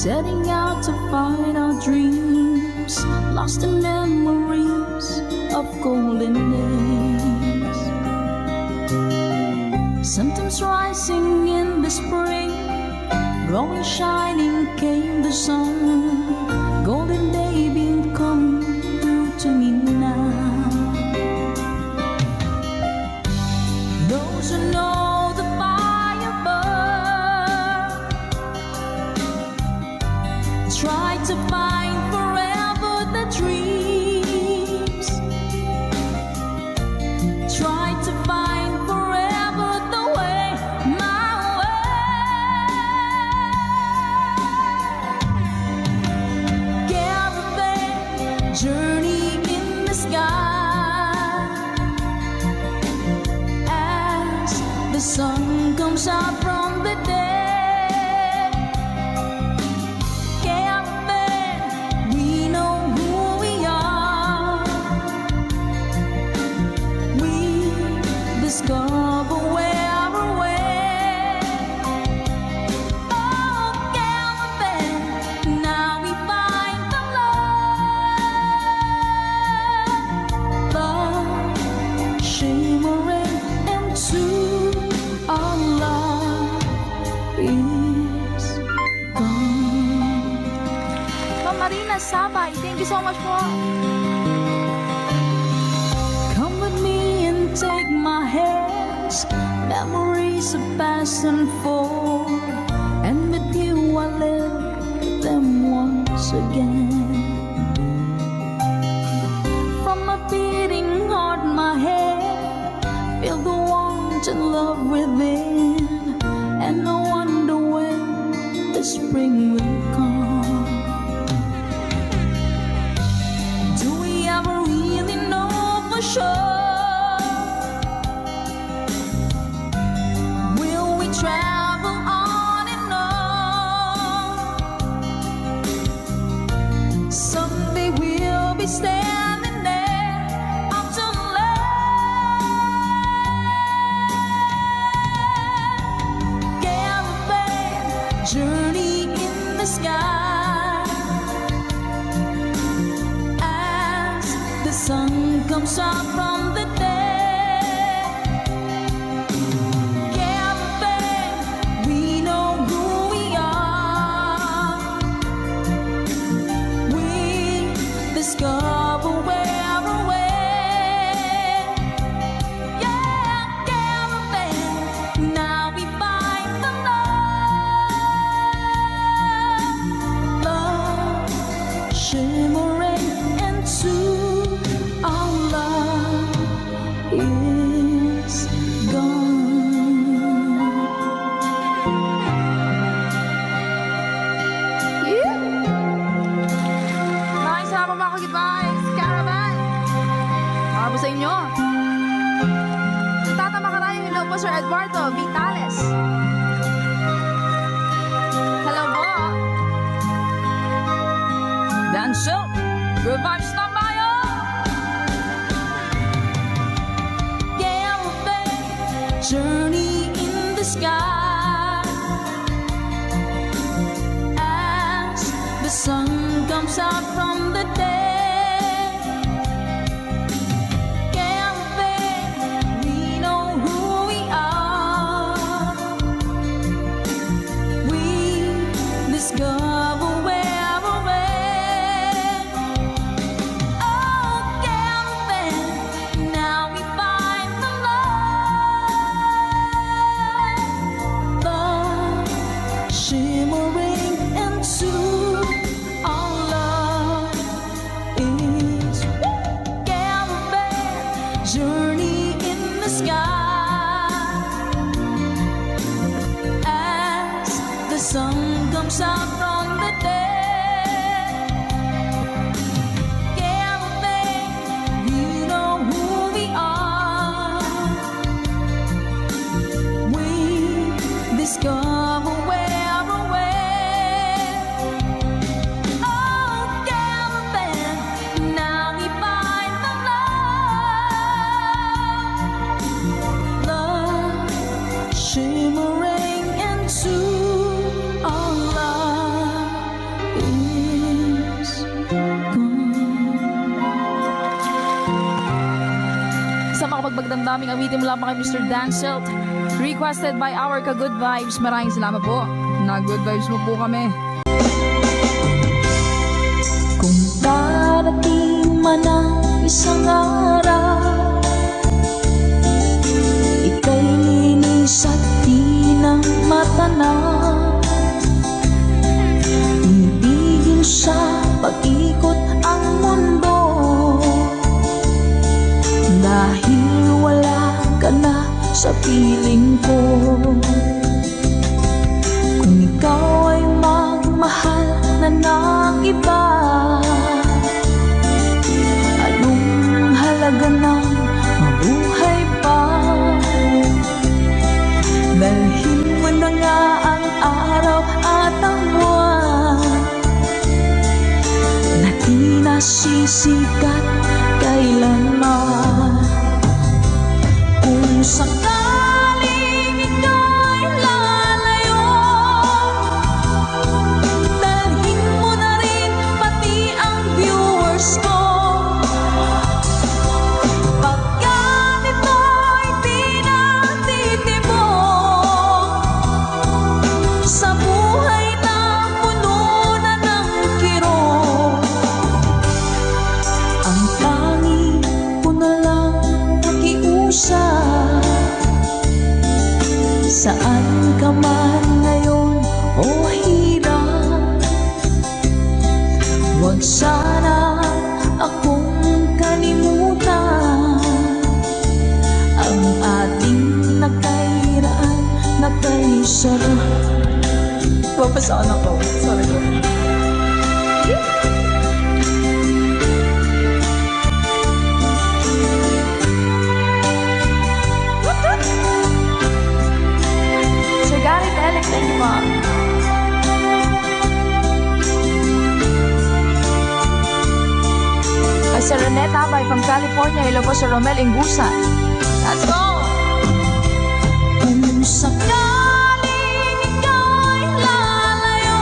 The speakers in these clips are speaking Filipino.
setting out to find our dreams, lost in memories of golden days. Sometimes rising in the spring, growing shining came the sun. Golden day been coming through to me now. Those who know the fire burn try to find forever the dreams, try to find forever the way, my way. Caravan journey in the sky as the sun comes out from the day. Discover where we're way. Oh, caravan, now we find the love, love shimmering into our love is gone. Ma'am Marina Sabay, thank you so much po. Come with me and take my hands, memories of past and forth, and with you I live them once again. From my beating heart, my head, feel the warmth and love within, and I wonder when the spring will come. Do we ever really know for sure? Travel on and on. Someday we'll be standing there up to land. Caravan journey in the sky as the sun comes out from the day. Discover where we're way. Yeah, caravan, now we find the love, love shimmering into our love is gone. Yeah. Maraming salamat mga kagitbahay, Caravan. Para po sa inyo. Tatama ka tayo, hello po Sir Eduardo Vitales. Hello po. Dance up, good vibes tayo. Caravan journey in the sky as the sun comes out from the day. Caravan, we know who we are. We discover where we're at. Oh, caravan, now we find the love, love shimmering into our love is caravan journey in the sky as the sun comes out from the day. Caravan, we know who we are. We discover where we're at. Oh, caravan, now we find the love, Sa makapagbagdamdaming awitin mula pa kay Mr. Danselt, requested by our ka-good vibes. Maraming salamat po. Na-good vibes mo po kami. Kung darating man ang isang araw, ika'y linis at di na matanaw. Tinibigil sa pag-ikot ang mundo, dahil wala ka na sa piling ko. Kung ikaw ay magmahal na ng iba, anong halaga ng mabuhay pa? Dalhin mo na nga ang araw at ang buwan na di nasisikat kailanman. Kung sakaling ika'y lalayo, dalhin mo na rin pati ang viewers ko. Pagkat ito'y di natitibok sa buhay na puno na ng kirot, ang tangi ko na lang pakiusap. Saan ka man ngayon o hirap, huwag sana akong kalimutan. Ang ating nakairaan, nakaisarap. Papasaan ako. Sorry ko. Sir Gary Telek, thank you po. Kay Sir Reneta by from California. Hello po Sir Romel Ingusan. Let's go! Kung sakaling ika'y lalayo,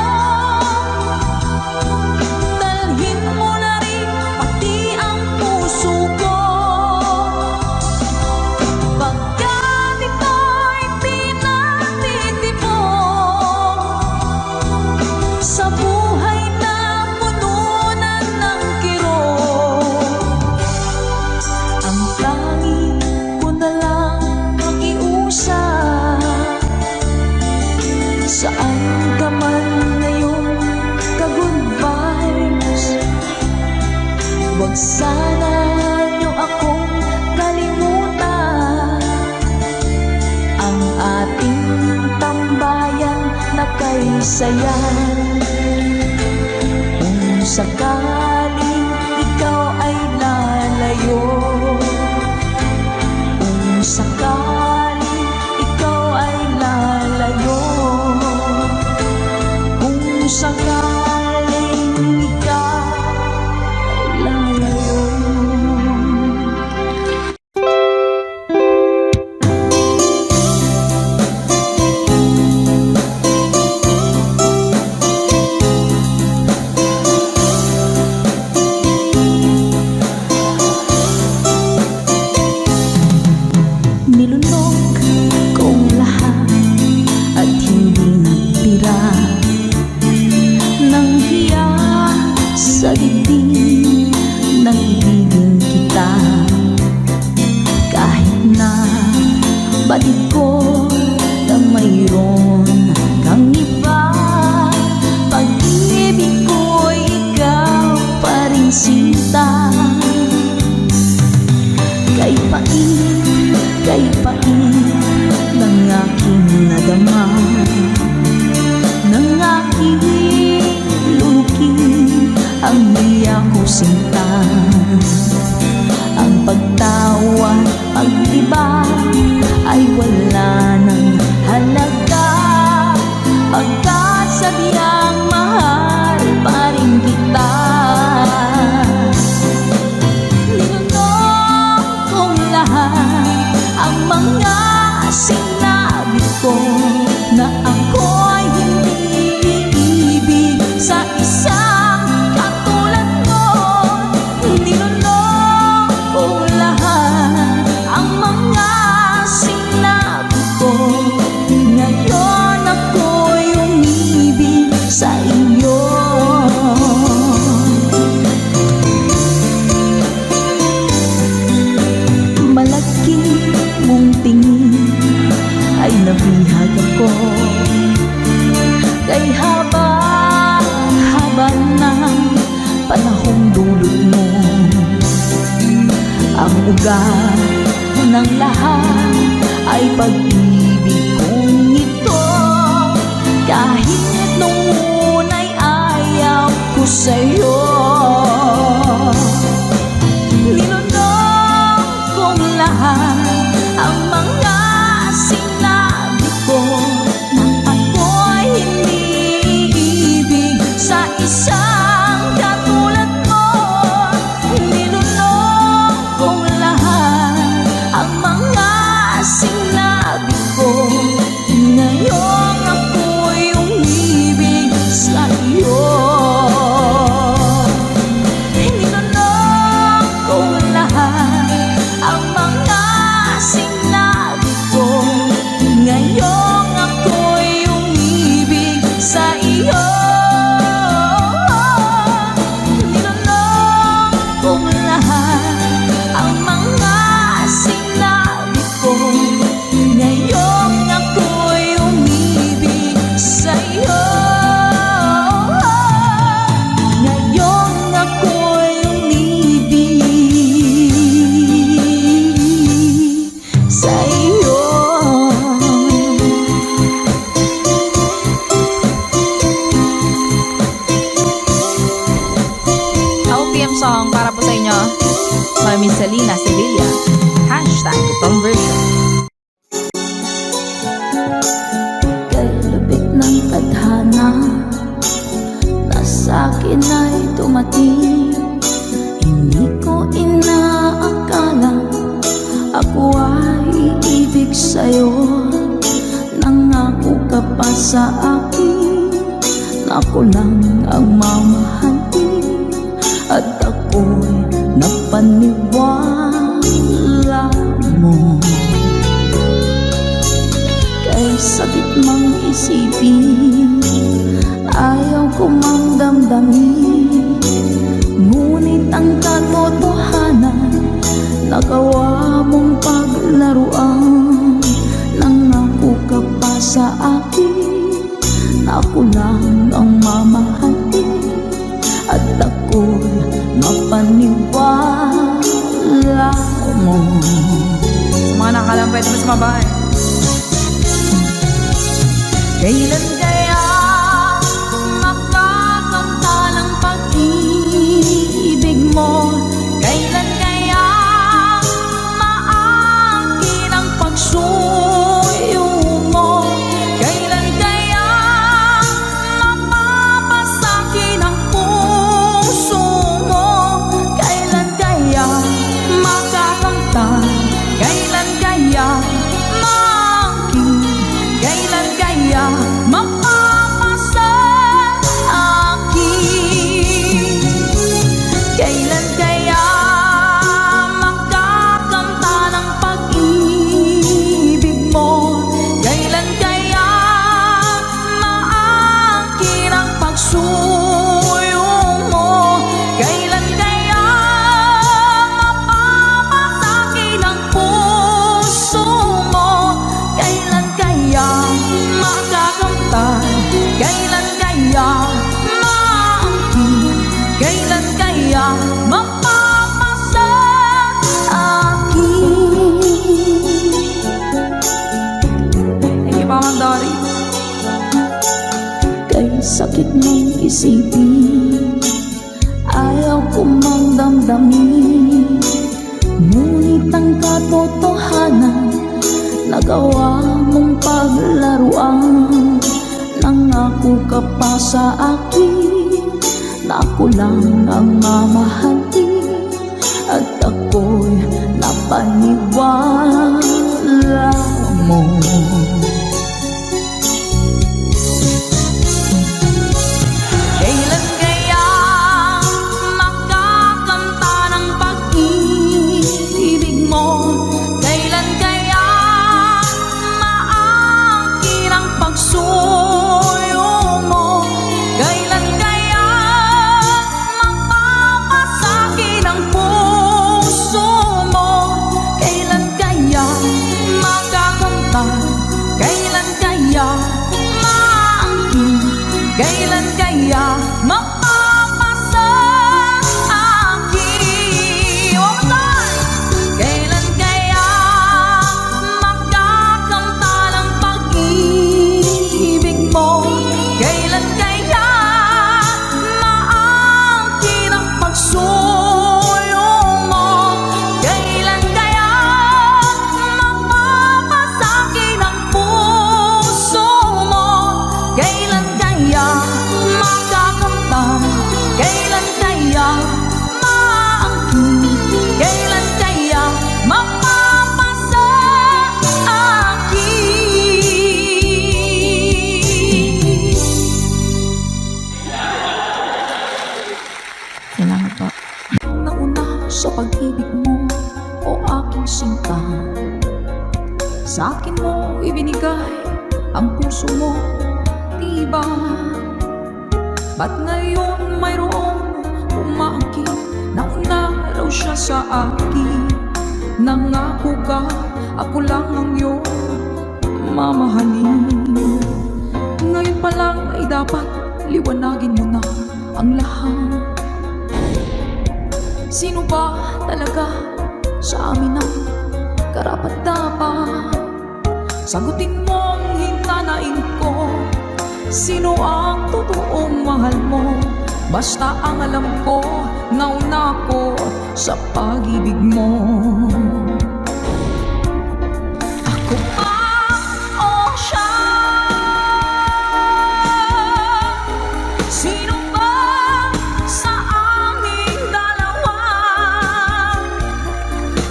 dalhin mo na rin pati ang puso ko. Pagkat ito'y di natitibok sa buhay na puno na ng kirot, ang tangi ko na lang pakiusap. Saan ka man ngayon, ka-good vibes, huwag sana niyo akong kalimutan. Ang ating tambayan na kay saya. Kung sakaling ikaw ay lalayo, kung sakaling ikaw ay lalayo, kung sakaling ikaw ay lalayo. Nilunok kong lahat at hindi nagtira ng hiya sa dibdib ng ibigin kita. Kahit na batid ko na mayroon kang iba, pag-ibig ko'y ikaw pa rin sinta. Kay pait ng aking nadama, ng aking lulukin ang niya ko sinta. Ang pagtawa, pag-iba ay wala ng halaga, pagkat sadyang mahal pa rin kita. Ninunong kong lahat ang mga sinabi ko, na ako'y hindi iibig sa isang katulad mo. Ninunong kong hanggan ng lahat ay pag-ibig kong ito. Kahit nung una'y ayaw ko sa'yo, nilunok kong lahat ang mga sinabi ko nang ako'y hindi ibig sa isang katulad mo. Nilunok kong lahat ang mga sinabi ko, ngayong ako'y umibig sa iyo. Nilunok kong lahat ang mga sinabi ko, ngayong ako'y umibig sa iyo. Nilunok kong lahat ang mga sinabi ko, ngayong ako'y umibig sa iyo. Ngayong ako'y umibig sa iyo. OPM song para po sa inyo. Mami Selena Sevilla. #conversion. Kalabit ng tadhana na sa'kin ay dumating. Hindi ko inaakala ako ay iibig sa'yo. Nangako ka pa sa akin na ako lang ang mamahalin, at ako'y napaniwala mo. Kay sakit mang isipin, ayaw ko mang damdamin, ngunit ang katotohanan nagawa mong paglaruan. Nangako ka pa sa akin na ako lang ang mamahalin, at ako'y mapaniwala mo. Sa mga nakalang pwede mo sumabay. Kailan kaya makakanta ng pag-ibig mo? Kailan kaya maangkin ang pagsuyo mo? Kailan kaya mapapasakin ang puso mo? Kailan kaya makakanta? Kailan kaya maangkin? Kailan kaya mapapasa akin? Kailan kaya makakanta ng pag-ibig mo? Kailan kaya maangkin ang pagsuyo mo? Kailan kaya mapapasakin ang puso mo? Kailan kaya makakamtan? Kailan kaya maangkin? Kailan kaya mapapasa akin? Thank you, Mama Dory. Kay sakit mong isipin, ayaw ko mang damdamin, ngunit ang katotohanan nagawa mong paglaruan. Nangako ka pa sa akin na ako lang ang mamahalin, at ako'y napaniwala mo. Kailan kaya makakanta ng pag-ibig mo? Kailan kaya maangkin ang pagsuyo mo? Kailan kaya mapapasakin ang puso mo? Kailan kaya makakanta? Kailan sinta. Sa akin mo ibinigay ang puso mo, diba? Ba't ngayon mayroong umaakit? Nauna raw siya sa akin. Nangako ka, ako lang ang iyong mamahalin. Ngayon pa lang ay dapat liwanagin mo na ang lahat. Sino ba talaga sa amin ang karapat-dapat? Sagutin mong hinanain ko, sino ang totoong mahal mo? Basta ang alam ko, nauna ko sa pag-ibig mo. Ako ba o siya? Sino ba sa aming dalawa?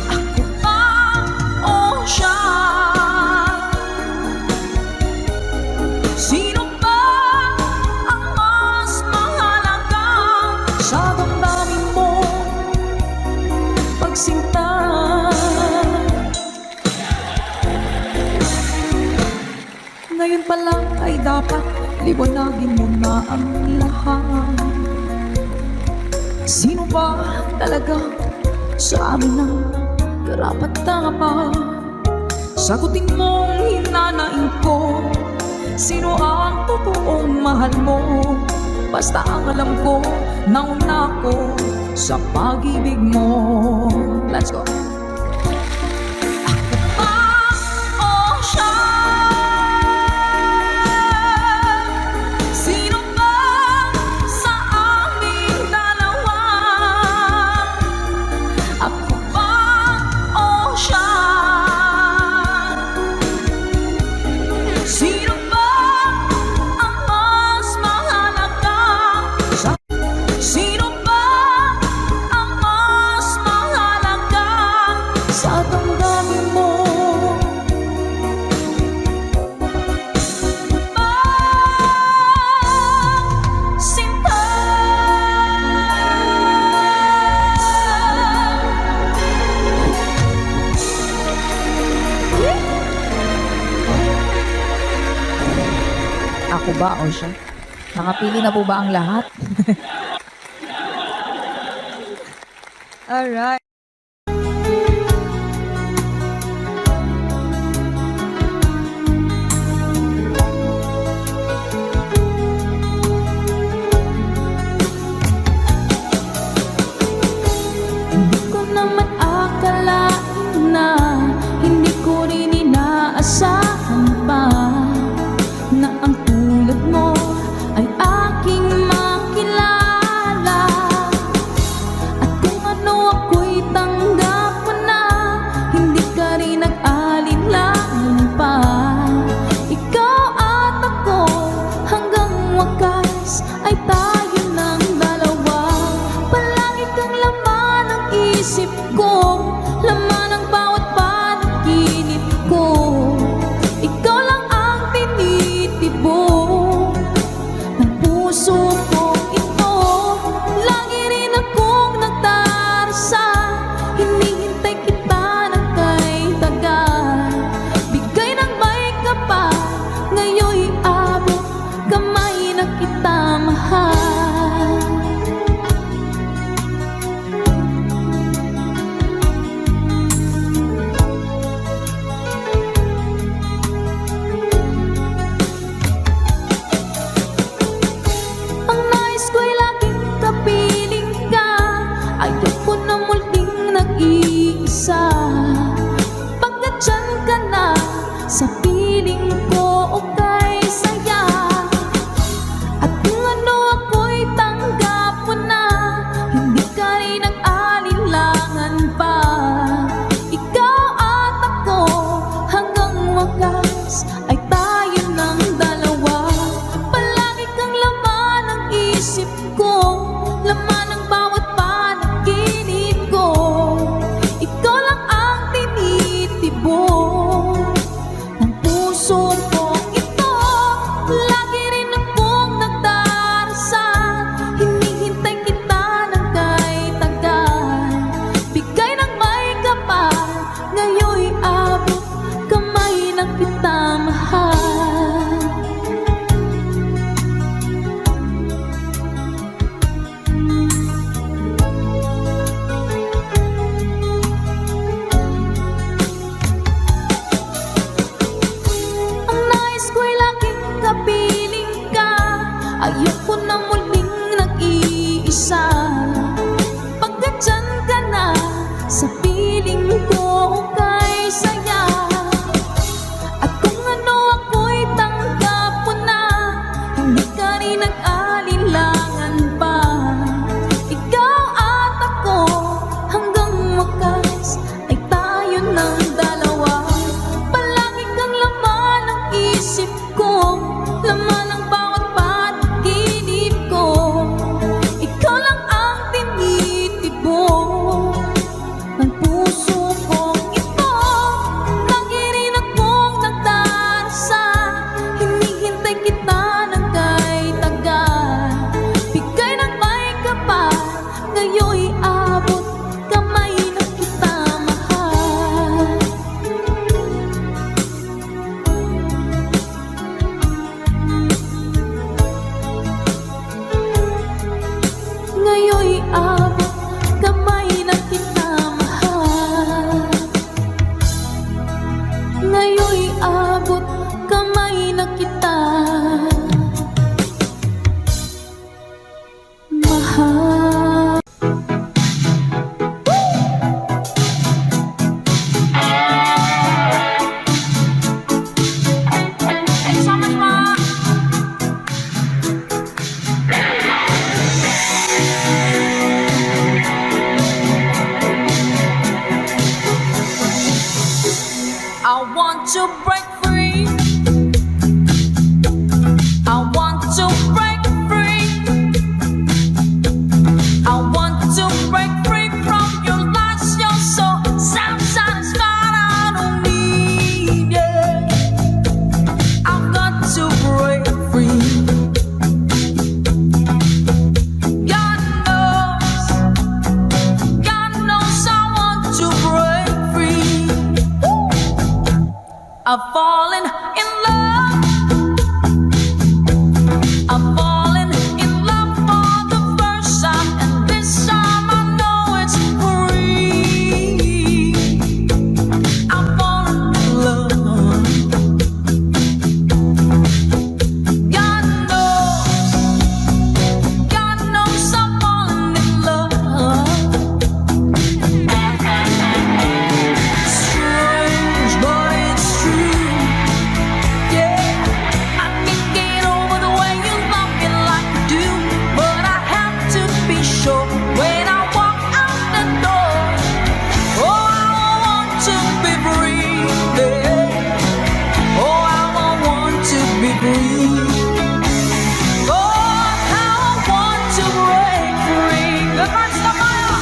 Ako ba o siya? Sino ba ang mas mahalaga sa damdamin mo pagsinta? Ngayon pa lang ay dapat liwanagin mo na ang lahat. Sino ba talaga sa amin ang karapat-dapat? Sagutin mong hinanain ko, sino ang totoong mahal mo? Basta ang alam ko, nauna ko sa pag-ibig mo. Let's go. Ako ba o siya? Sino ba sa aming dalawa? Ako ba o siya? Sino ba ang mas mahalaga? Sino ba ang mas mahalaga sa damdamin mo? Sinta. Ako ba o siya? Nakapili na po ba ang lahat? Alright. Hindi ko naman akalain na hindi ko rin inaasahan pa na ang tulad mo ay aking makilala. At kung ano ako'y want to break free. I want to break free. I want to break free from your lies. You're so self-satisfied. I don't need it. I've got to break free. God knows I want to break free. I've fallen in love. I've fallen in love for the first time, and this time I know it's free. I've fallen in love. God knows I've fallen in love. Strange, but it's true. Yeah, I can't get over the way you love me like you do, but I have to be sure when I walk out the door. Oh, I want to be free. Yeah. Oh, I want to be free. Oh, how I want to break free. Good night, Samaya.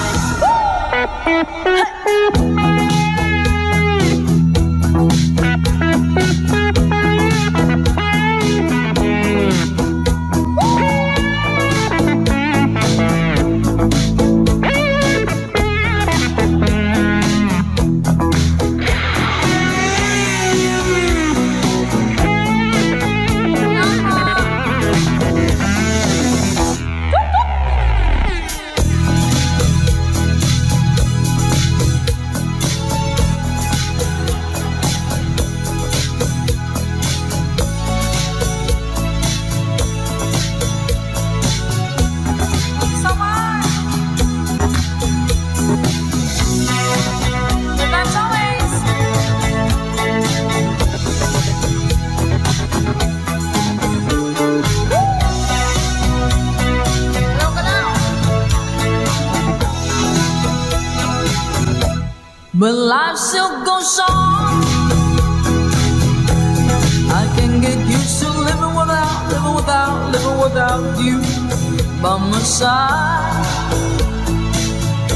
But life still goes on. I can get used to living without you by my side.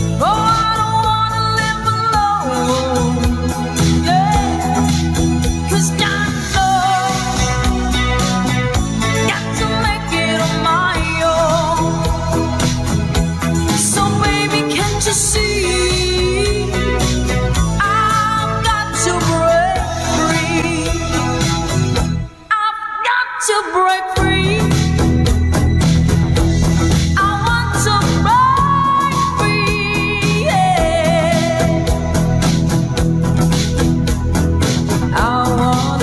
Oh, I don't wanna live alone. Yeah, 'cause God knows, got to make it on my own. So baby, can't you see? To break free, I want to break free, yeah. I want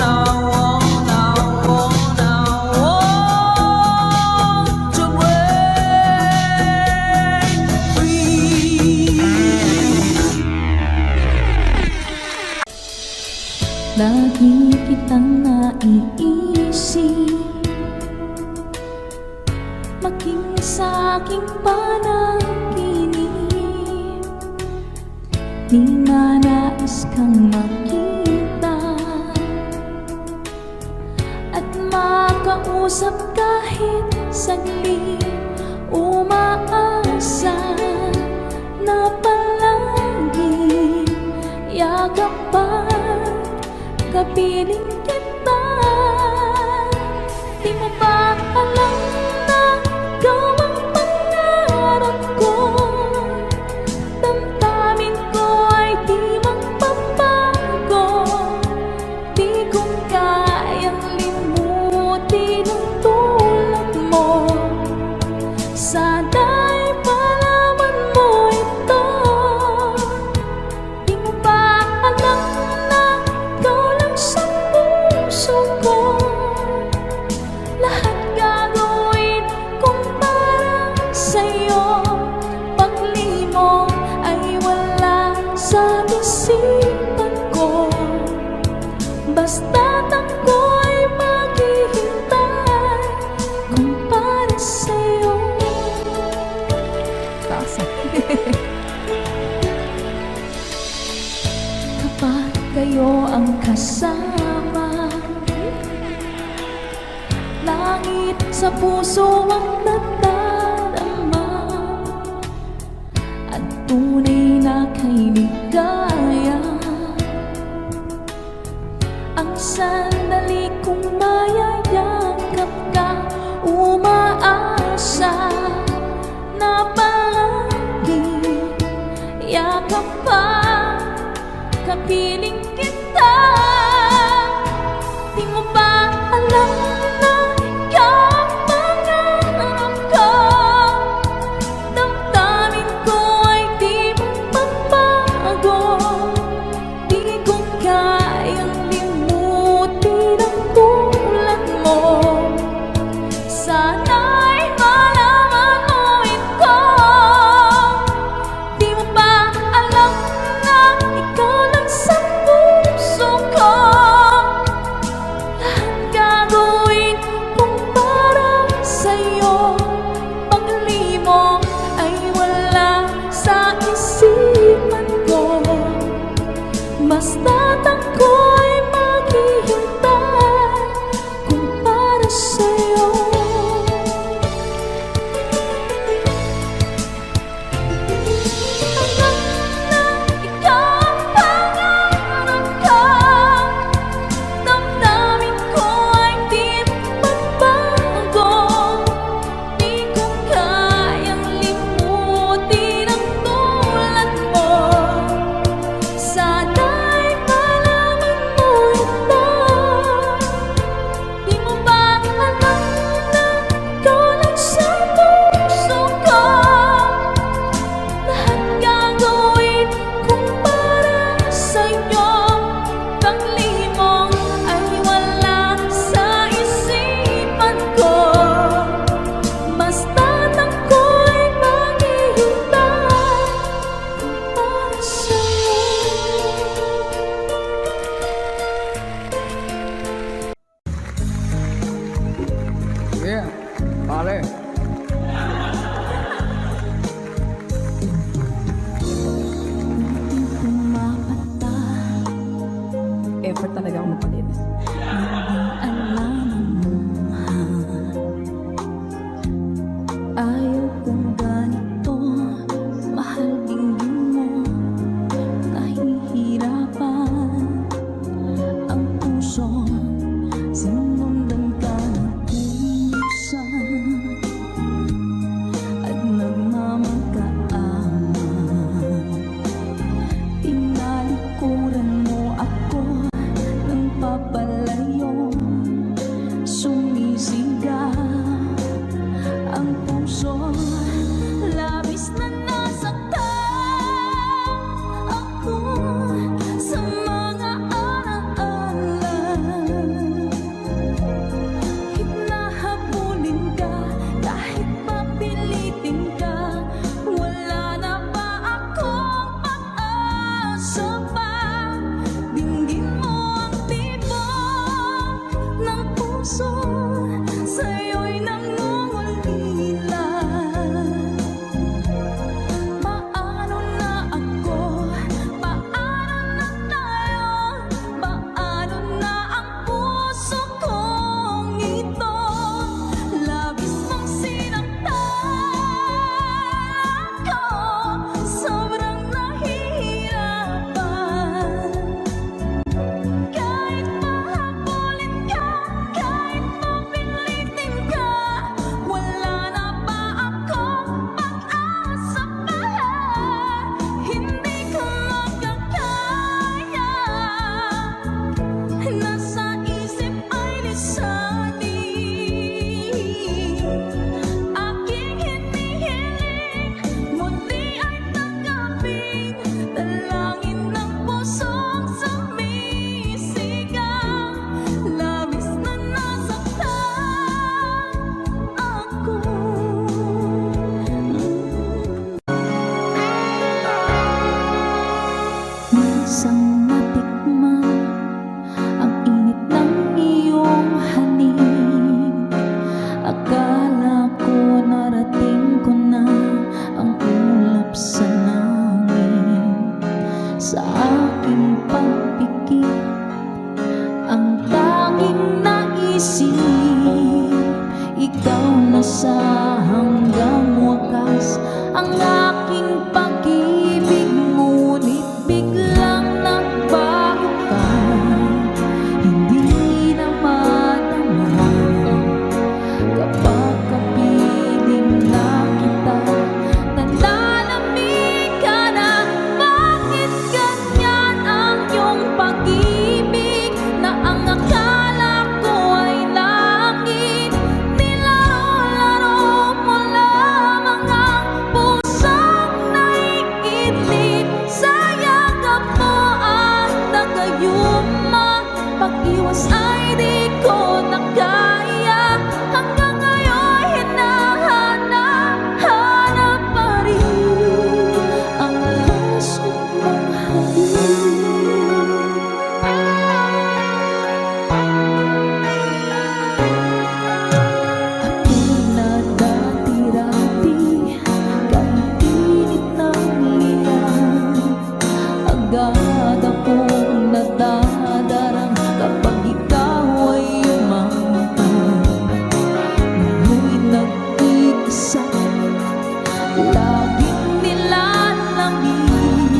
to break free. Lagi kitang naiisip, maging sa aking panaginip. Di manais kang makita at makausap kahit saglit. Umaasa na palagi yakapan, kapiling kita. Di mo ba alam na ikaw ang pangarap ko? Damdamin ko ay di magbabago. Di ko kayang limutin ang tulad mo. Sana'y malaman mo ito. Di mo ba alam na ikaw lang sa puso ko? Lahat gagawin kong para sa'yo. Paglimong ay wala sa isipan ko. Basta't ako'y maghihintay kung para sa'yo. Kapag kayo ang kasama. Langit sa puso ang nadarama, at tunay na kay ligaya. Ang sandali kong mayayakap ka, umaasa na palagi yakap pa, kapiling kita. Di mo ba alam na ikaw ang pangarap ko? Damdamin ko ay di magbabago. Di ko kayang limutin ang tulad mo. Sana'y malaman mo ito. Di mo ba alam na ikaw lang sa puso ko? Lahat gagawin kong para sa'yo. Pag-alimo ay wala sa isipan ko. Basta't ako'y maghihintay kung para sa'yo. Hanggang na ikaw ang pangarap ko, damdamin ko ay di magbago. Di ko kayang limutin ang tulad mo. Sana'y malaman mo ito. Di mo ba alam na ikaw lang sa puso ko? Lahat gagawin kong para sa'yo. Pag-lihim ay wala sa isipan ko. Basta't ako'y maghihintay kung para sa'yo. Yeah, pare. Pumapata, Effort talaga ako magpalit. alam mo, ayaw kong ganito. Mahal din mo, nahihirapan ang puso. Sinundan ka ng kusa at nagmamagkaaman. Tinalikuran mo ako ng papal pag-ibig na ang akala ko ay langit. Nilaro-laro mo lamang ang pusong naiidlip. Sa yakap mo at nagayuma, pag-iwas ay di ko na kaya. Hanggang ngayon hinahanap pa rin ang puso mong ako'y nadati-rati, kainit ng liyan. Agad akong nadadarang kapag ikaw ay umangatan. Ngayon'y nag-iisa, laging nilalamig.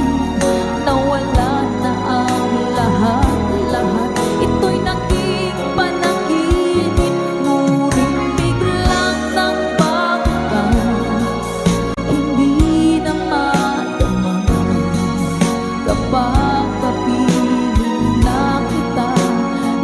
Nawala na ang lahat-lahat, ito'y naging panaginip. Ngunit biglang nang bangkang, hindi na madama. Kapag kapiling na kita,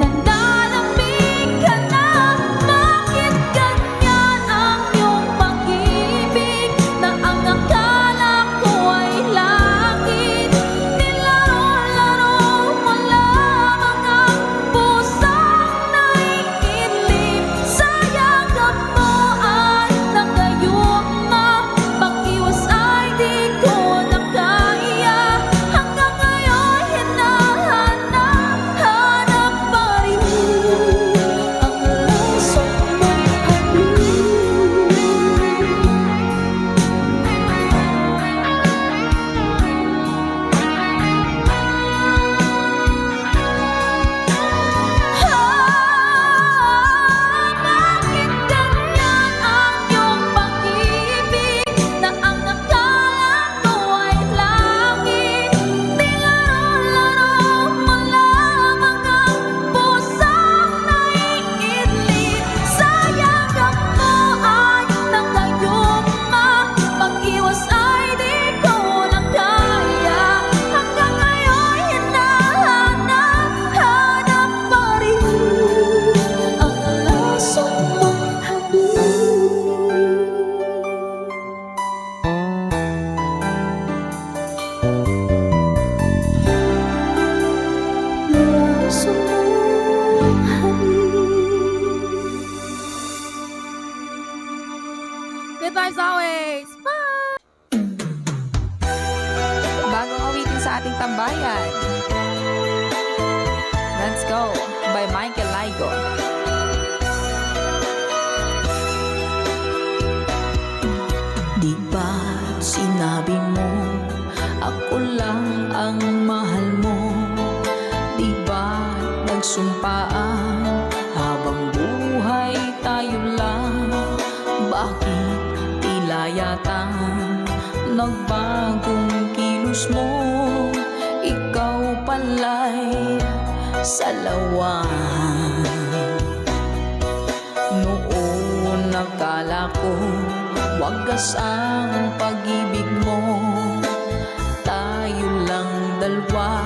nananamig ka na. Bakit ganyan ang iyong pag-ibig na ang akala ko ay langit? Nilaro-laro mo lamang ang pusong naiidlip. Sa yakap mo at nagayuma, pag-iwas ay di ko na kaya. Hanggang ngayon hinahanap pa rin ang lasong mong bakit ganyan ang iyong pag-ibig na ang akala ko ay langit? Nilaro-laro mo lamang ang pusong naiidlip. Sa yakap mo ay nagayuma, pag-iwas ay di ko na kaya. Hanggang ngayon hinahanap pa rin ang lasong mong lasong mong Good vibes always! Bye! Bagong awitin sa ating tambayan. Let's Go by Michael Laigo. Di ba't sinabi mo ako lang ang mahal mo? Di ba't nagsumpaan habang buhay tayo lang? Bakit tila yata nagbagong kilos mo? Ikaw pala'y salawan. Noon nakala ko wagas ang pag-ibig mo. Tayo lang dalawa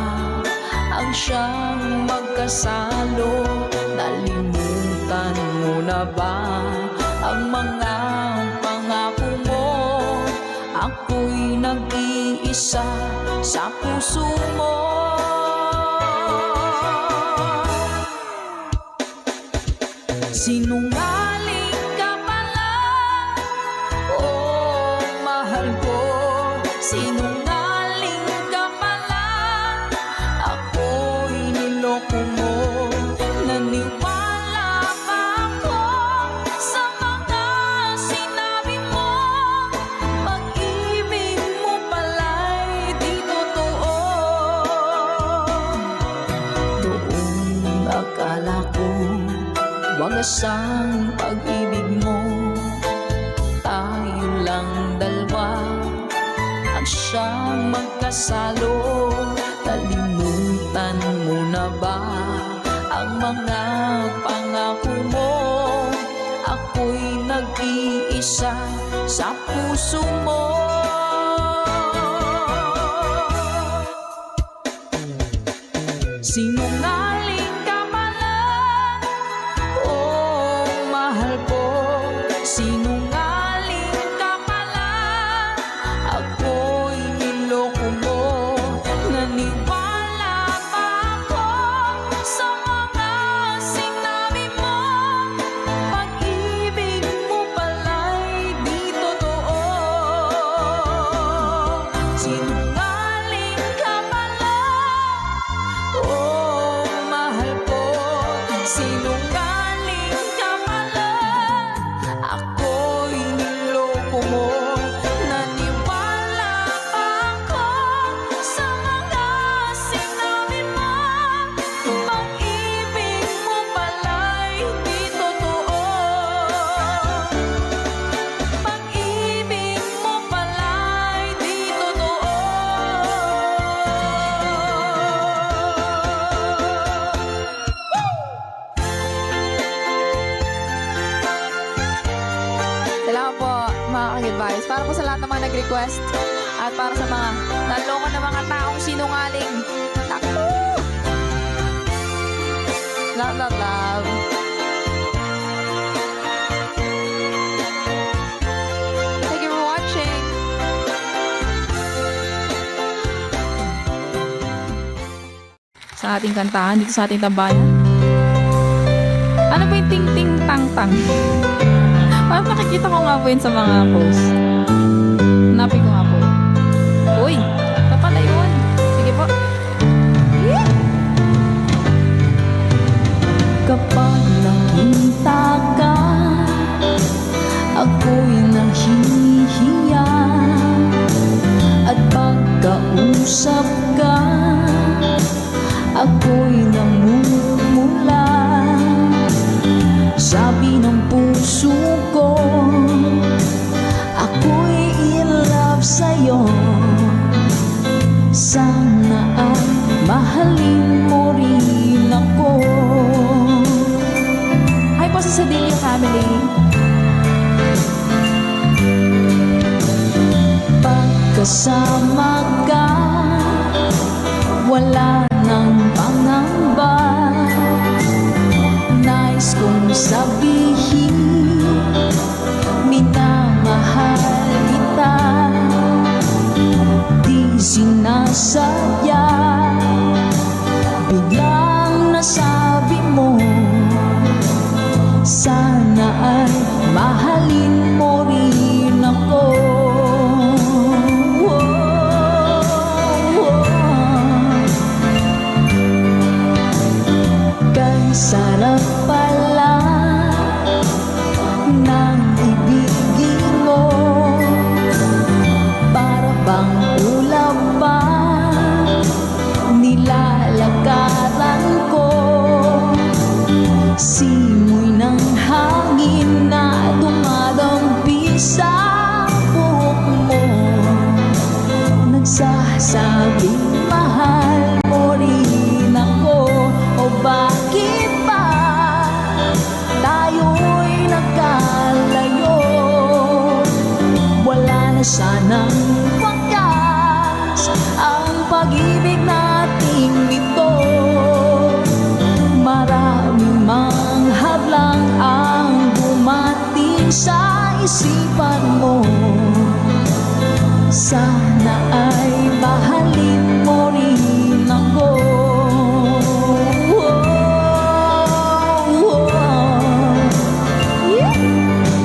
ang siyang magkasalo. Nalimutan mo na ba ang mga pangako mo? Ako'y nag-iisa sa puso mo. Sinungaling ka pala, oh mahal ko. Sinungaling ka pala, ako'y niloko mo. Naniwala pa ako sa mga sinabi mo. Pag-ibig mo pala'y di totoo. Doon akala ko wagas ang pag-ibig mo. Tayo lang dalawa ang siyang magkasalo. Nalimutan mo na ba ang mga pangako mo? Ako'y nag-iisa sa puso mo. Sinungaling ka pala, oh mahal ko. Sinungaling ka pala, ako'y niloko mo. Naniwala pa ako sa mga sinabi mo. Pag-ibig mo pala'y di totoo. Sinungaling ka pala, oh mahal ko. Sinungaling ka pala, ako'y niloko mo. Naniwala pa ako sa mga sinabi mo. Pag-ibig mo pala'y di totoo. Pag-ibig mo pala'y di totoo. Salamat po mga ka-advice. Para po sa lahat ng mga nag-request at para sa mga naloko na mga taong sinungaling. Naku! Love, love, love. Thank you for watching. Sa ating kantahan dito sa ating tambayan. Ano ba yung ting-ting-tang-tang? Parang nakikita ko nga po yun sa mga posts. Hanapin ko nga po yun. Uy! Ito pala yun. Sige po. Kapag nakita ka, ako'y nahihiya. At pagkausap ka, ako'y namumula. Sabi ng puso ko, ako'y in love sa'yo. Sana ay mahalin mo rin ako. Hi po sa Sedilio family. Pagkasama ka, wala nang pangamba. Nais kong sabihin, minamahal kita. Di sinasadya, biglang nasabi mo. Sana ay mahalin mo rin ako. Kay sarap pala ng ibigin mo. Para bang ulap ba nilalagaran ko. Simoy ng hangin na dumadampi sa buhok mo. Nagsasabing mahal mo rin ako. O bakit ba tayo'y nagkalayo? Wala na sanang wakas ang pag-ibig nating ito. Maraming mang hadlang ang dumating sa isipan mo. Sana ay mahalin mo rin ako.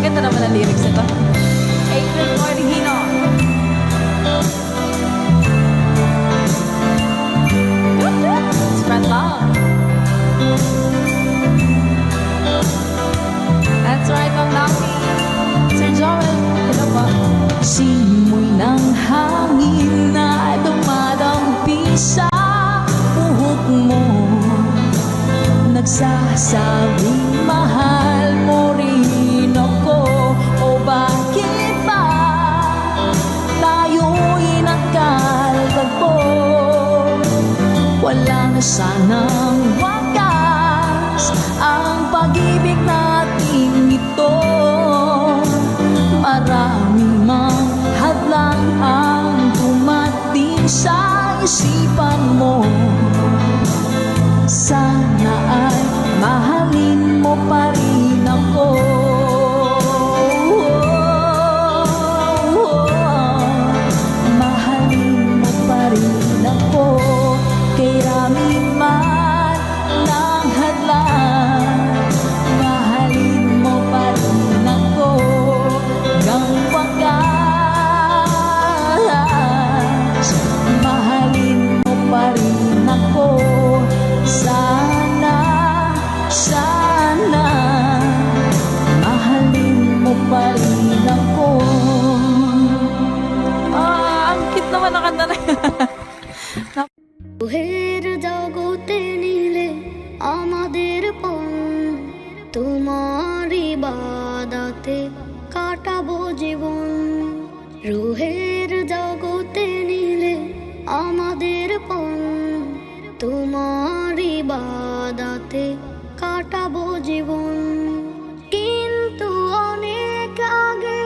Ganda naman ang lyrics nito. April Cordihino. Spread love. That's right, Ma'am Naomi. Sir Joel, hello po. Simoy ng hangin na dumadampi sa buhok mo. Nagsasabing mahal mo rin ako. O bakit ba tayo'y nagkalagpo? Wala na sanang wakas ang pag-ibig nating ito. Maraming mang hadlang ang dumating sa isipan mo. তোমারই বাদাতে কাটাবো জীবন। কিন্তু অনেক আগে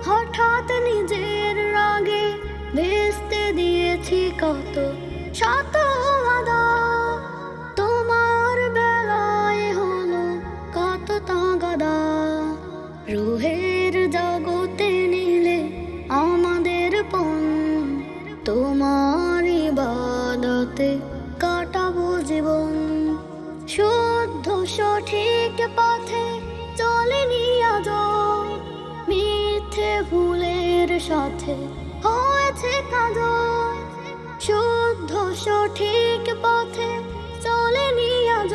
হঠাৎ নিজের রাগে ভেস্তে দিয়েছি কত শত আদা। তোমার বেলায় হলো কত তাগাদা। রুহের জগতে নিলে আমাদের পণ, তোমার ইবাদতে কাটাবো জীবন। শুদ্ধ সঠিক পথে চলেনি আজ, মিথ্যে ভুলের সাথে হয়েছে কাজ। শুদ্ধ সঠিক পথে চলেনি আজ,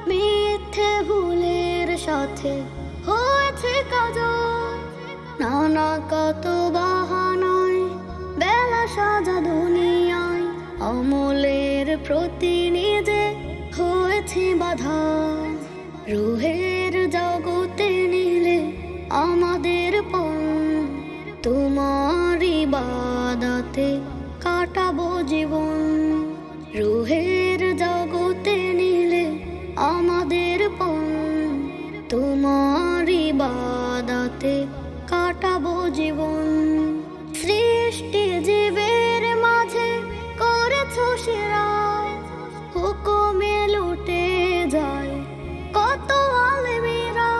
মিথ্যে ভুলের সাথে হয়েছে কাজ। নানা কত বাহানায় বেলা সাজা দুনিয়ায়, অমলের প্রতি নিজে হয়েছে বাধা। রুহের জগতে নিলে আমাদের পণ, তোমার ইবাদতে কাটাবো জীবন। রুহের জগতে নিলে আমাদের পণ, তোমার ইবাদতে কাটাবো জীবন। সৃষ্টি জীবের মাঝে করেছ সেরা, হুকুমে লুটে যায় কত আলেমেরা।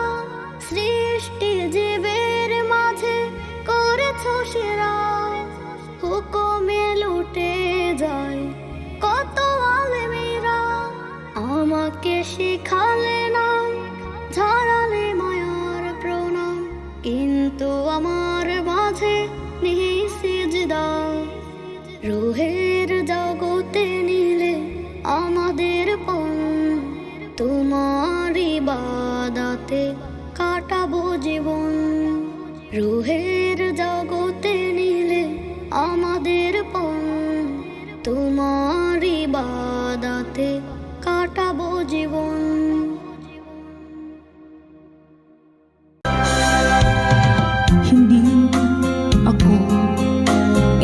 সৃষ্টি জীবের মাঝে করেছ সেরা, হুকুমে লুটে যায় কত আলেমেরা। আমাকে শিখালে না, ঝাড়ালে মায়ার প্রণাম, কিন্তু আমার মাঝে নেই সিজদা। রুহের জগতে নিলে আমাদের পণ, তোমার ইবাদতে কাটাবো জীবন। রুহের জগতে নিলে আমাদের পণ, তোমার ইবাদতে কাটাবো জীবন। Hindi ako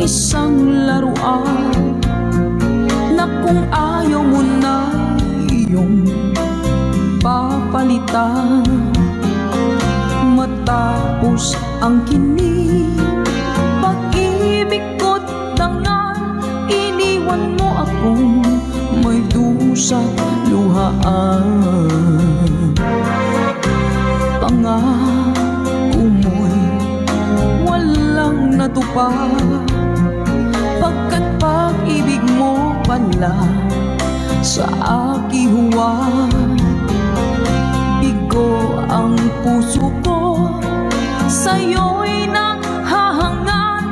isang laruan na kung ayaw mo na iyong papalitan. Matapos ang kinig, pag-ibig ko't dangal, iniwan mo akong may dusa't luhaan. Pangako mo'y walang natupad, pagkat pag-ibig mo pala sa aking huwad. Bigo ang puso ko, sa'yo'y nanghahangat,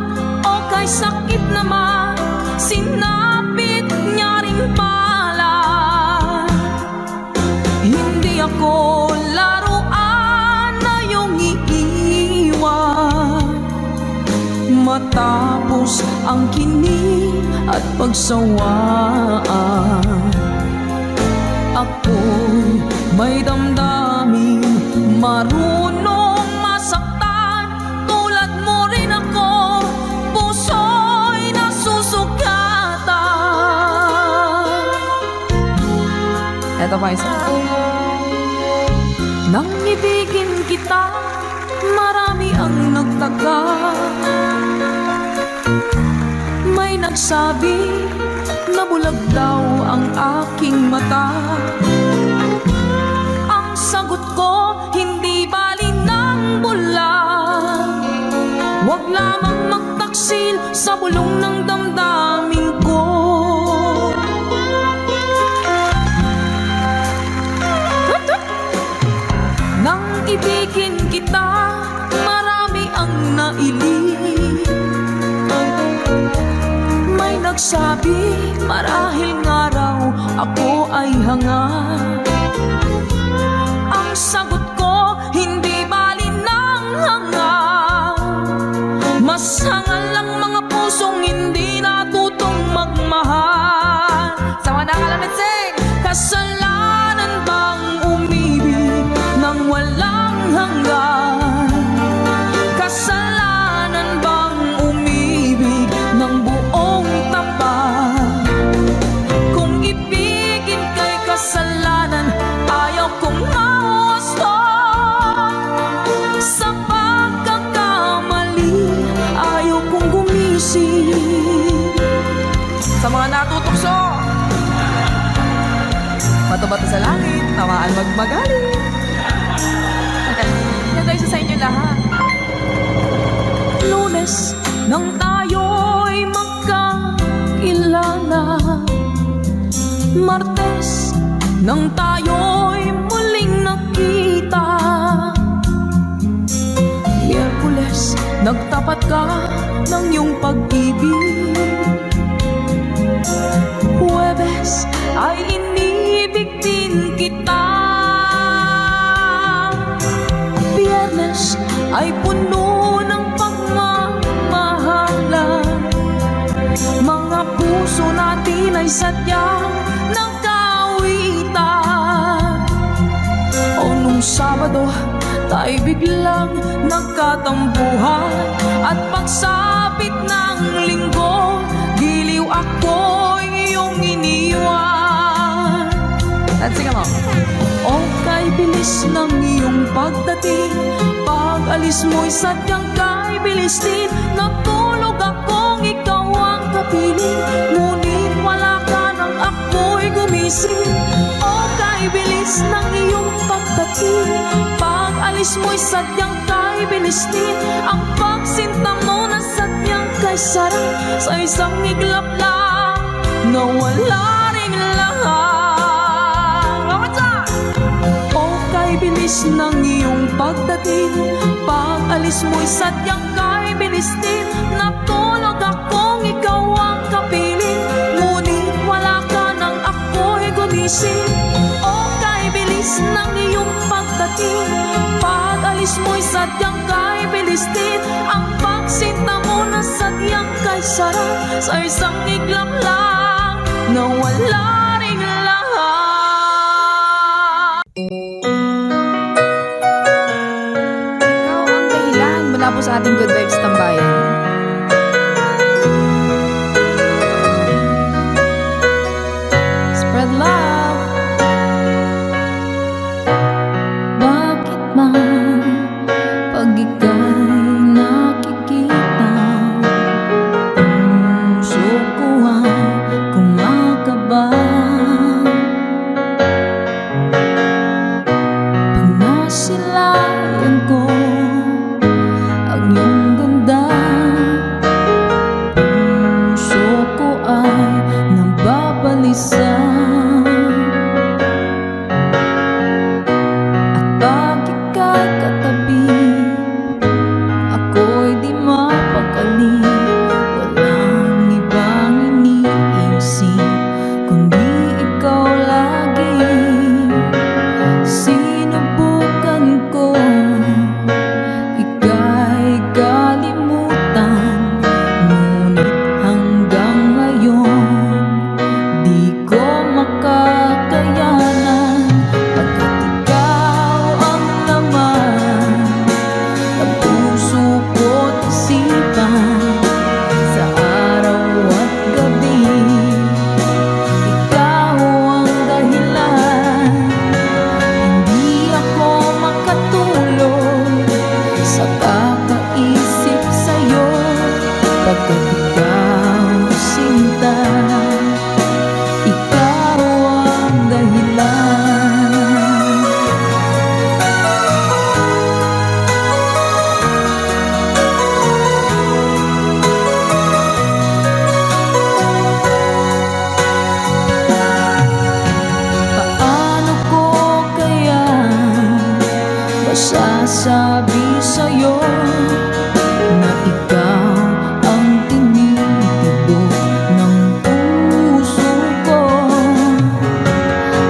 o kay sakit naman sinapit niya rin pala. Hindi ako laruan na iyong iiwan. Matapos ang kinig at pagsawaan, ako'y may damdamin, marunong masaktan. Tulad mo rin ako, puso'y nasusugatan. Eto pa isa. Nang ibigin kita, marami ang nagtaka. May nagsabi na bulag daw ang aking mata. Ang sagot ko, hindi bali ng bulag. Huwag lamang magtaksil sa bulong ng damdamin ko. Nang ibigin kita, marami ang nailing. May nagsabi, marahil nga raw ako ay hanga. Ang sagot ko, hindi bali ng hanga. Mas hangal lang mga pusong hindi natutong magmahal. Sama na kalamin sing! Kasalanan bang umibig nang walang hanggan? Kasalanan bang umibig ng buong tapat? Kung ibig sa mga natutokso. Bato-bato sa langit, tamaan magmagaling. Ganda isa sa inyo lahat. Lunes nang tayo'y magkakilala, Martes nang tayo'y muling nakita, Miyerkules nagtapat ka ng iyong pag-ibig, Huwebes ay inibig din kita, Biyernes ay puno ng pagmamahalan, mga puso natin ay sadyang nagkawitan. O nung Sabado, tayo biglang nagkatampuhan, at pagsapit ng Linggo, giliw ako'y iyong iniwan. Let's sing mo. O kay bilis ng iyong pagdating, pag-alis mo'y sadyang kay bilis din. Natulog akong ikaw ang kapiling, ngunit wala ka nang ako'y gumising. O kay bilis ng iyong pagdating, pag-alis mo'y sadyang kay bilis din. Ang pagsinta mo na sadyang kay sarap, sa isang iglap lang nawala ring lahat. O kay bilis ng iyong pagdating, pag-alis mo'y sadyang kay bilis din. Natulog akong ikaw ang kapiling, ngunit wala ka nang ako'y gumising. O kay bilis ng iyong pagdating, pag-alis mo'y sadyang kay bilis din. Ang pagsinta mo na sadyang kay sarap, sa isang iglap lang nawala ring lahat. Ikaw ang dahilan mula po sa ating Good Vibes Tambayan. Spread love. Bakit ba pag ika'y nakikita, puso ko ay kumakaba? Pag nasilayan ko ang iyong ganda, puso ko ay nababalisa. At pag ika'y katabi, ako'y di mapakali. Walang ibang iniisip kundi ikaw lagi. Sinubukan ko ika'y kalimutan, ngunit hanggang ngayon di ko makakayanan. Pagkat ikaw ang laman ng puso ko't isipan, sa araw at gabi ikaw ang dahilan. Hindi ako makatulog sa kakaisip sa'yo, pagkat ikaw sinta, ikaw ang dahilan. Paano ko kaya masasabi sa'yo na ikaw ang tinitibok ng puso ko?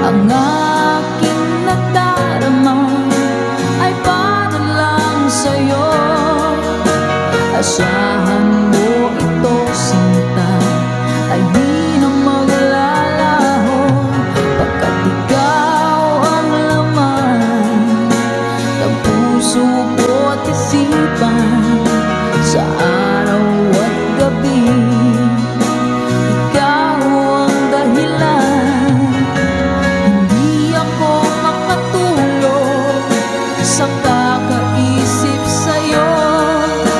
Ang aking nadarama ay para lang sa'yo. Asahan mo ito, sinta, ay di na maglalaho, pagkat ikaw ang laman ng puso ko't isipan, sa araw at gabi ikaw ang dahilan. Hindi ako makatulog sa kakaisip sa'yo,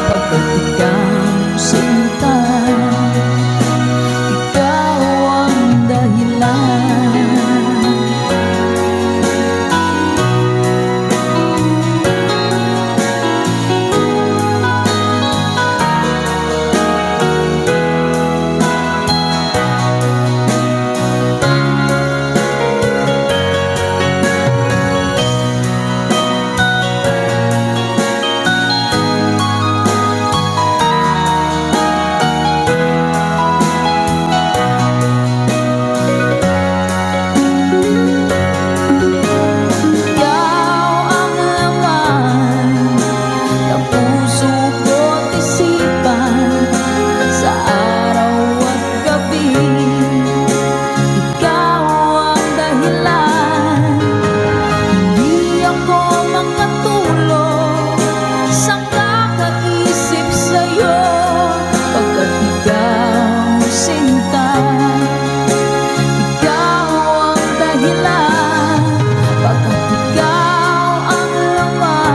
pagkat ikaw dahilan, pagkat ikaw ang laman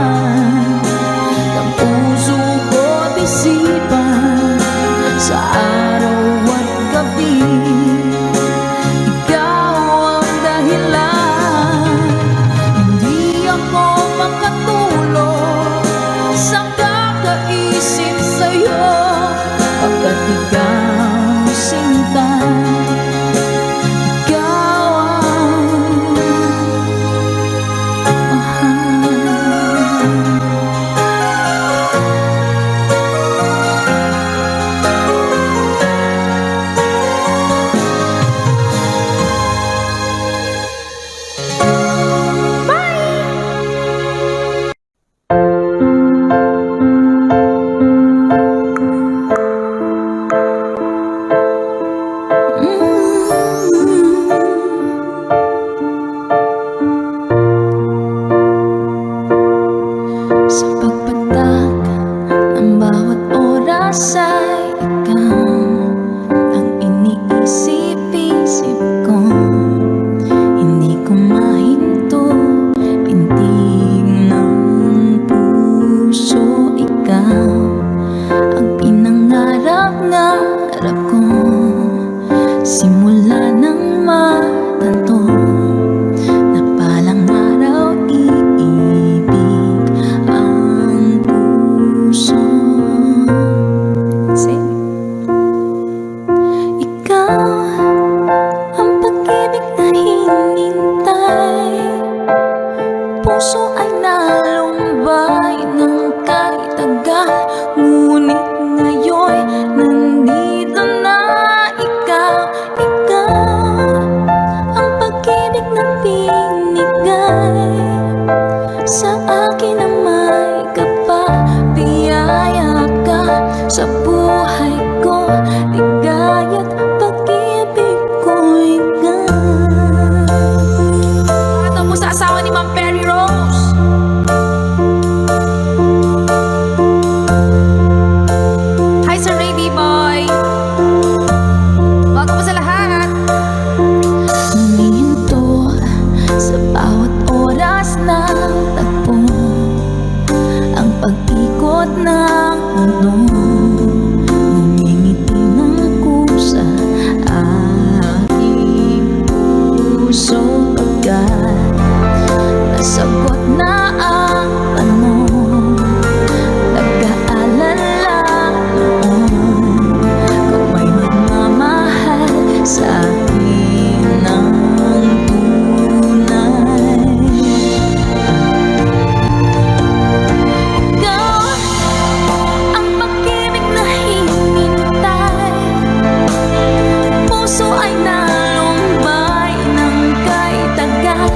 ng puso ko't isipan. Sa araw at gabi, ikaw ang dahilan. Hindi ako makatulog sa kakaisip sa'yo, pagkat ikaw sinta, ikaw ang mahal. Sa pagpatak ng bawat oras ay ikaw ang iniisip-isip ko. Hindi ko mahinto, pintig ng puso, ikaw ang pinangarap-ngarap ko. Simula ng matanto na palang araw, iibig ang puso. Sing. Ikaw ang pag-ibig na hinintay, puso ay nalumbay ng kahit tagal. Ngunit ngayon nandito na ikaw, ikaw ang pag-ibig na binigay sa akin na may kapabiyaya ka sa buhay ko. Ligaya't pag-ibig ko ikaw. At mo sa asawa ni Ma'am Perry Rose. Hi Sir Lady Boy, welcome po sa lahat. Humihinto sa bawat oras ng tagpo, ang pag-ikot ng mundo. Ngumingiti ng kusa aking puso, pagkat nasagot na ang tanong. Nag-aalala noon kung may magmamahal sa akin ng tunay. Ikaw ang pag-ibig na hinintay, puso ay nalumbay ng kahit tagal.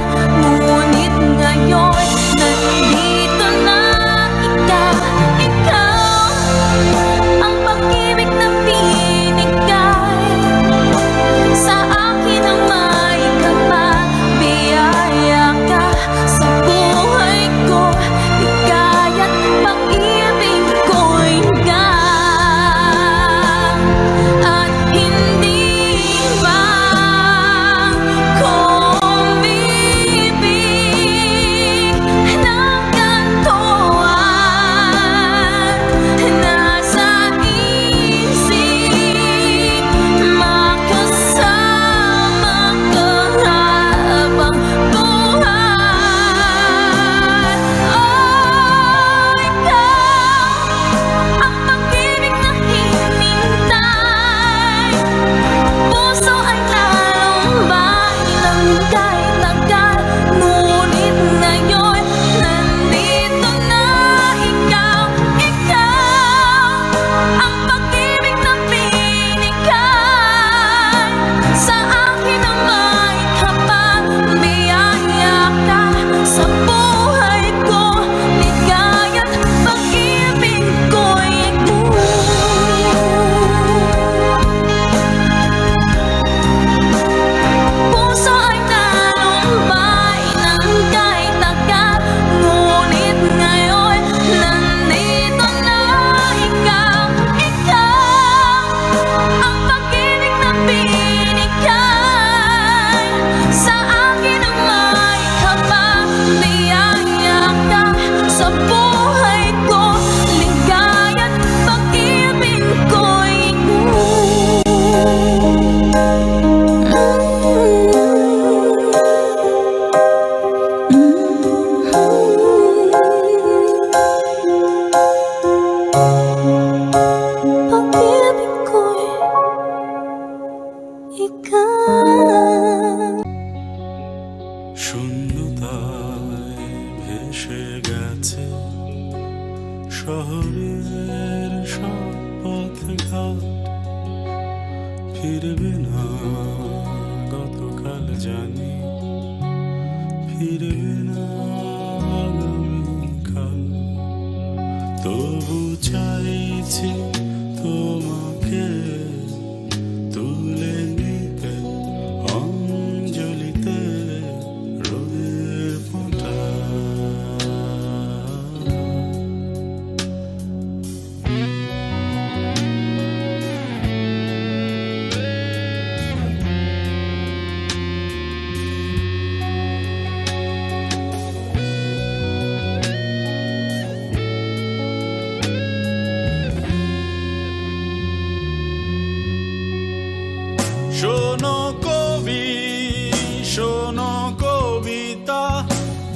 শূন্যতায় ভেসে গেছে শহরের সব পথঘাট, ফিরবে না গতকাল জানি, ফিরবে না আগামীকাল। তবু চাইছি তোমাকে তুলে নিতে অঞ্জলিতে রোদের ফোঁটা। শোনো কবি, শোনো কবিতা,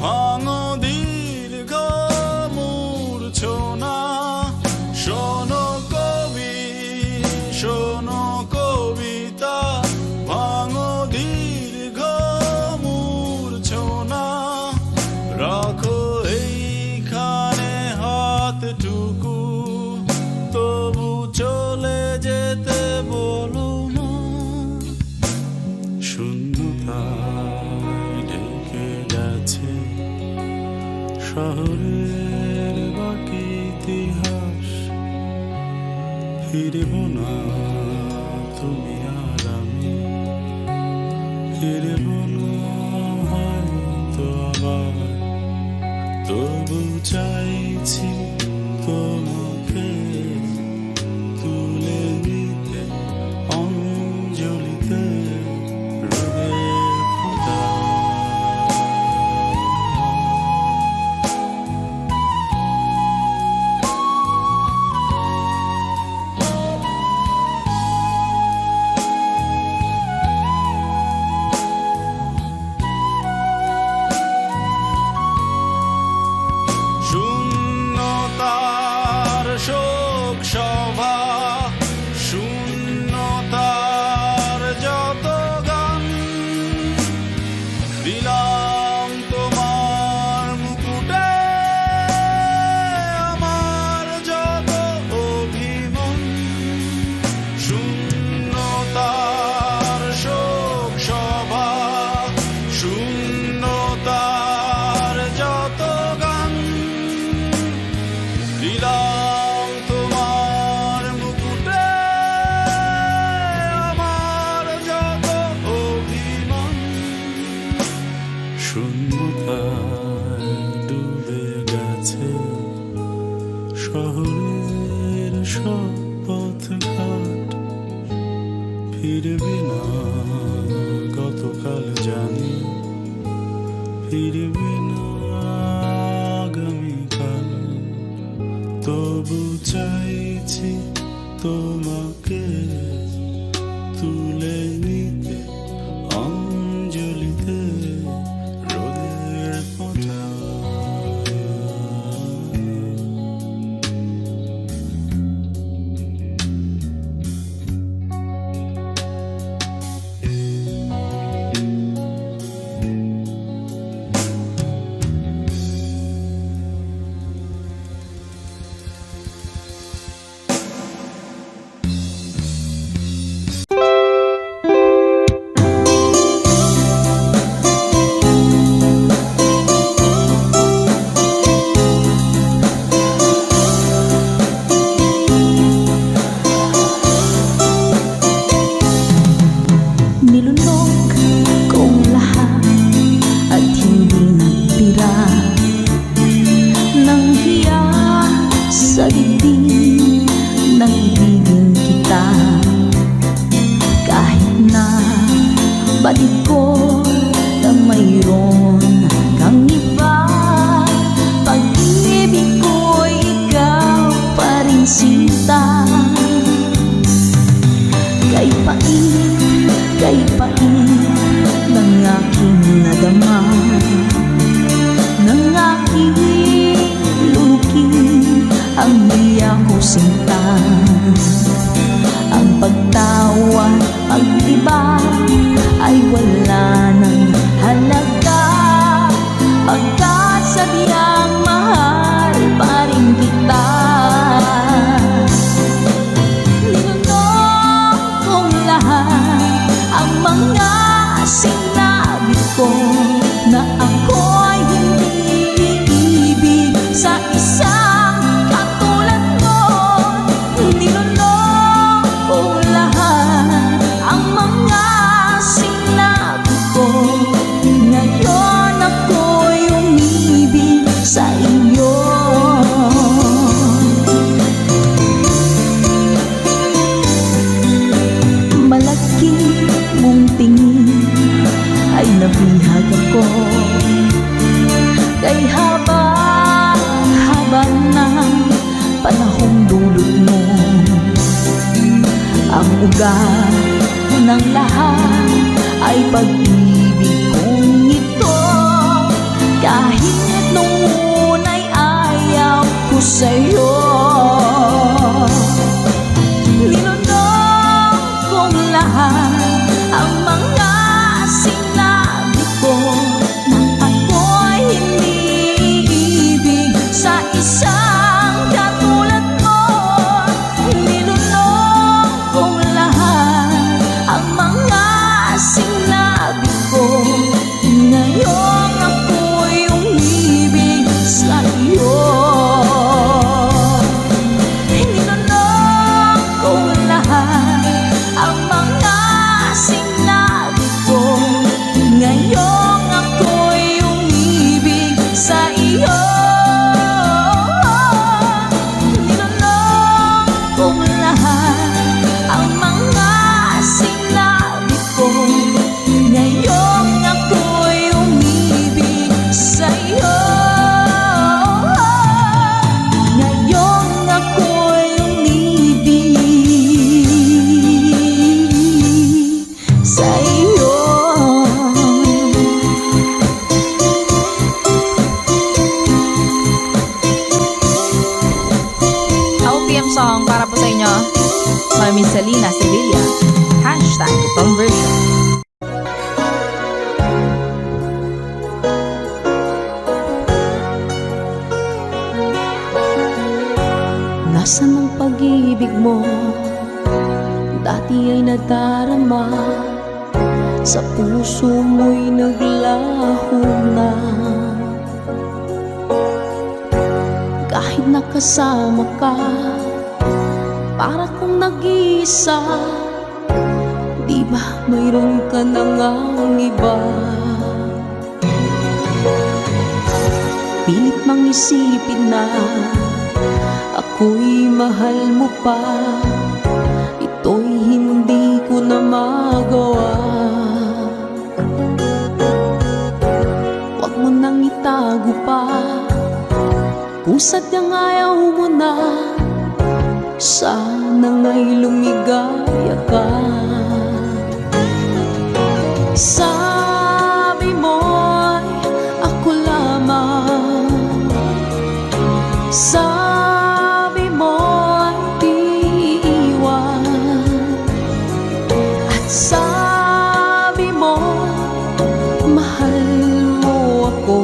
ভাঙো দীর্ঘ মূর্ছনা। শোনো কবি, শোনো কবিতা, ভাঙো দীর্ঘ মূর্ছনা। রাখো এইখানে হাতটুকু, তবু চলে যেতে বলো না। শূন্যতায় ঢেকে গেছে শহরের বাকি ইতিহাস, ফিরব না তুমি আর আমি, ফিরব না হয়তো আবার। তবু চাইছি তোমাকে তুলে নিতে অঞ্জলিতে রোদের ফোঁটা। শূন্যতার শোক সভা, শূন্যতার যত গান, দিলাম তোমার মুকুটে আমার যত অভিমান। শূন্যতার শোক সভা, শূন্যতার যত গান, দিলাম তোমার মুকুটে আমার যত অভিমান। শূন্যতায় ডুবে গেছে শহরের সব পথঘাট, ফিরবে না গতকাল জানি, ফিরবে না আগামীকাল। তবু চাইছি তোমাকে তুলে নিতে অঞ্জলিতে রোদের ফোঁটা। Nilunok kong lahat at hindi nagtira ng hiya sa dibdib ng ibigin kita. Kahit na batid ko na mayroon kang iba, pag-ibig ko'y ikaw pa rin sinta. Kay pait ng aking nadama, ng aking lukin, ang niya ko sinta. Ang pagtawa, pag-iba ay wala ng halaga. ko. Kay haba ng panahong dulot mo, ang ugat ng lahat ay pag-ibig kong ito. Kahit nung una'y ayaw ko sa'yo, nilunok kong lahat ang mga sinabi ko nang ako'y hindi ibig sa isang katulad mo. Nilunok kong lahat ang mga sinabi ko, ngayong ako'y umibig sa iyo. Nilunok kong lahat ang mga sinabi ko, ngayong ako'y umibig sa iyo. Nilunok kong lahat ang mga sinabi ko, ngayong ako'y umibig sa iyo. Ngayong ako'y umibig sa iyo. OPM song para po sa inyo, Mami Selena Sevilla. #conversion. Nasaan ang pag-ibig mo? Dati ay nadarama, sa puso mo'y naglaho na. Kahit nakasama ka, para kong nag-iisa. Di ba mayroon ka na ngang iba? Pilit mang isipin na ako'y mahal mo pa, ito'y hindi ko na magawa. Huwag mo nang itago pa, kung sadyang ayaw mo na, sana nga'y lumigaya ka. Sabi mo'y ako lamang, sabi mo'y di iwan, at sabi mo mahal mo ako.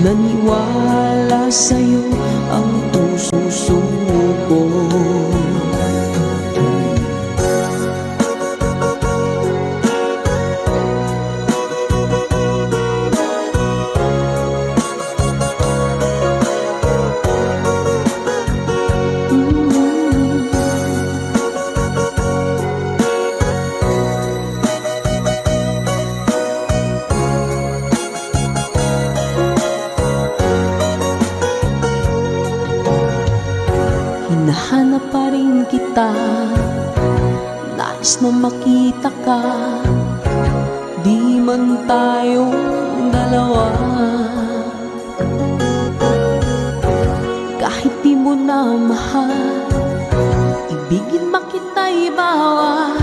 Naniwala sa'yo ang puso ko. Hinahanap pa rin kita, nais na makita ka, di man tayong dalawa. Kahit di mo na mahal, ibigin makita'y bawal.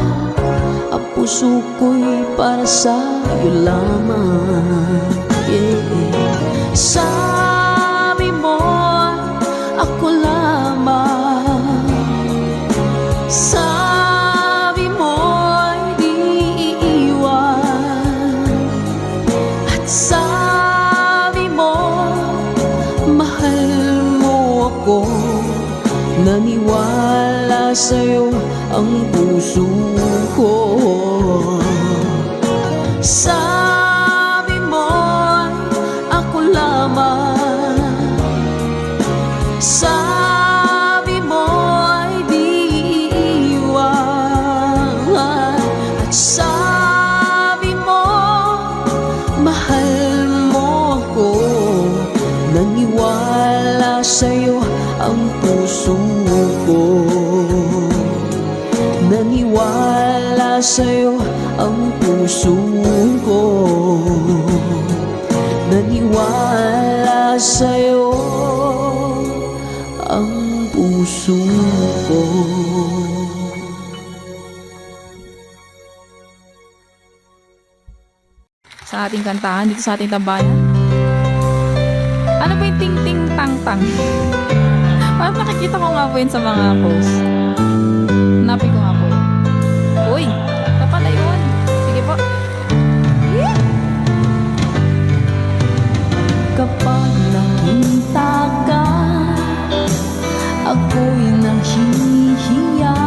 Ang puso ko'y para sa'yo lamang, yeah. Sabi mo ako lamang, sabi mo'y di iiwan, at sabi mo mahal mo ako. Naniwala sa'yo ang puso ko. Sabi mo'y ako lamang, sabi mo'y di iiwan, at sabi mo mahal mo ako. Naniwala sa'yo ang puso ko. Naniwala sa'yo ang puso ko. sa'yo ang puso ko. Sa ating kantahan dito sa ating tambayan. Ano ba yung ting-ting-tang-tang? Parang nakikita ko nga po yun sa mga post. Hanapin ko nga po yun. Uy! Ito pala yun. Sige po. Yeah! Kapag nakita ka, ako'y nahihiya.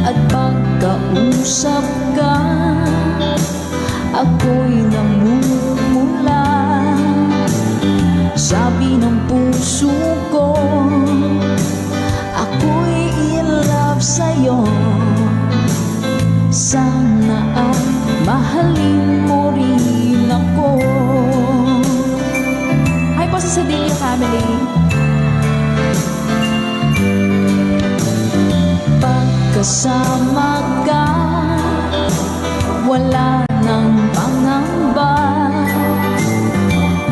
At pagkausap ka, ako'y namumula. Sabi ng puso ko, ako'y in love sa'yo. Sana ay mahalin mo rin ako. Hi po sa Sedilio family. Pagkasama ka, wala nang pangamba.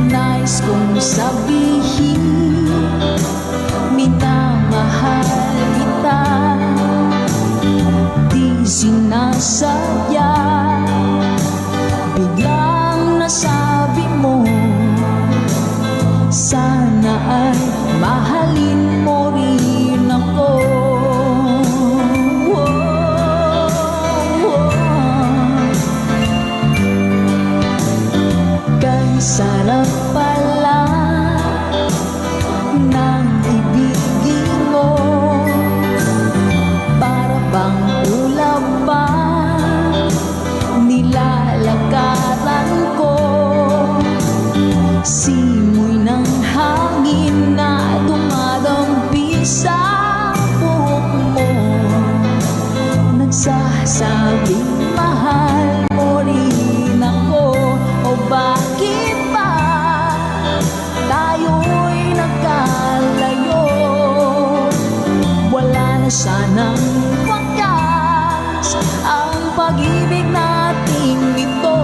Nais kong sabihin, minamahal kita. Di sinasadya, biglang nasabi mo, sana ay mahalin mo rin ako. Sarap pala ng ibigin mo, para bang ulap pa nilalakaran ko. Simoy ng hangin na dumadampi sa buhok mo, nagsasabing mahal mo rin ako. O bakit ba tayo'y nagkalayo? Wala na sanang wakas ang pag-ibig nating ito.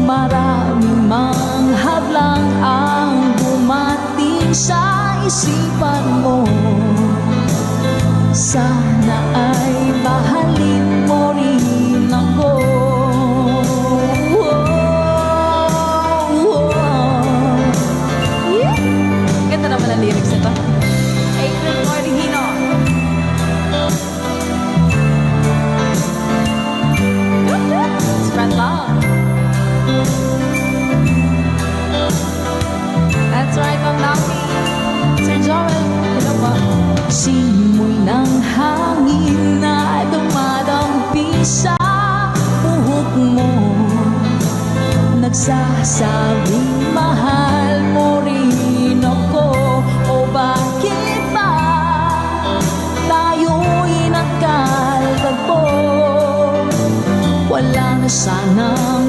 Maraming mang hadlang ang dumating sa isipan mo. Sana ay mahalin mo rin ako. Ganda naman ang lyrics nito. April Mordigino. Spread love. That's right, Ma'am Nami. Sir Joel, hello po. Simoy ng hangin na dumadampi sa buhok mo, nagsasabing mahal mo rin ako. O bakit ba tayo'y nagkalagpo? Wala na sanang